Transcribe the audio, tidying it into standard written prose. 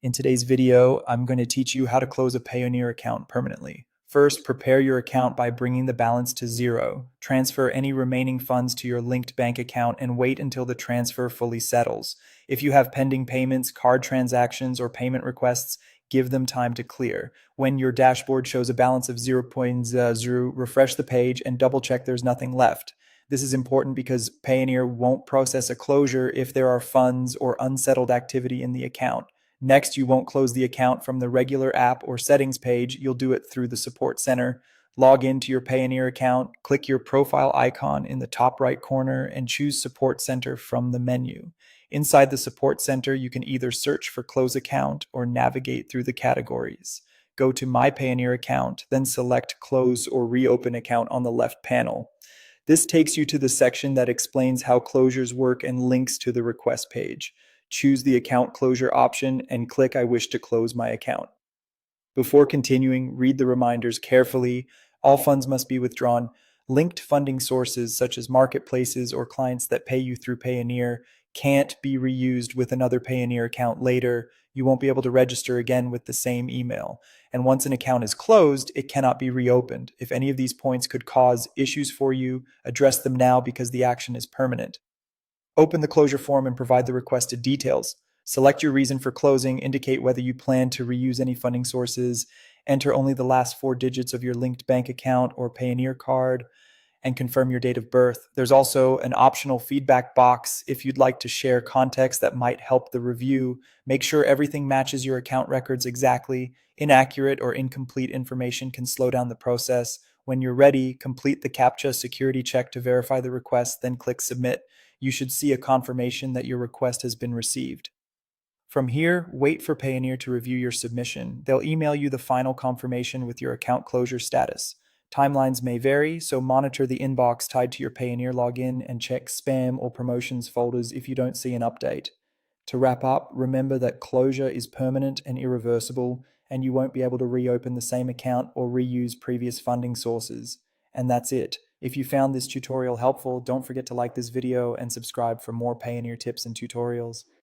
In today's video, I'm going to teach you how to close a Payoneer account permanently. First, prepare your account by bringing the balance to zero. Transfer any remaining funds to your linked bank account and wait until the transfer fully settles. If you have pending payments, card transactions, or payment requests, give them time to clear. When your dashboard shows a balance of 0.0, refresh the page and double check there's nothing left. This is important because Payoneer won't process a closure if there are funds or unsettled activity in the account. Next, you won't close the account from the regular app or settings page. You'll do it through the support center. Log into your Payoneer account, click your profile icon in the top right corner, and choose Support Center from the menu. Inside the Support Center, you can either search for Close Account or navigate through the categories. Go to My Payoneer Account, then select Close or Reopen Account on the left panel. This takes you to the section that explains how closures work and links to the request page. Choose the account closure option and click I wish to close my account. Before continuing, read the reminders carefully. All funds must be withdrawn. Linked funding sources, such as marketplaces or clients that pay you through Payoneer, can't be reused with another Payoneer account later. You won't be able to register again with the same email. And once an account is closed, it cannot be reopened. If any of these points could cause issues for you, address them now because the action is permanent. Open the closure form and provide the requested details. Select your reason for closing, indicate whether you plan to reuse any funding sources, enter only the last four digits of your linked bank account or Payoneer card, and confirm your date of birth. There's also an optional feedback box if you'd like to share context that might help the review. Make sure everything matches your account records exactly. Inaccurate or incomplete information can slow down the process. When you're ready, complete the CAPTCHA security check to verify the request, then click Submit. You should see a confirmation that your request has been received. From here, wait for Payoneer to review your submission. They'll email you the final confirmation with your account closure status. Timelines may vary, so monitor the inbox tied to your Payoneer login and check spam or promotions folders if you don't see an update. To wrap up, remember that closure is permanent and irreversible, and you won't be able to reopen the same account or reuse previous funding sources. And that's it. If you found this tutorial helpful, don't forget to like this video and subscribe for more Payoneer tips and tutorials.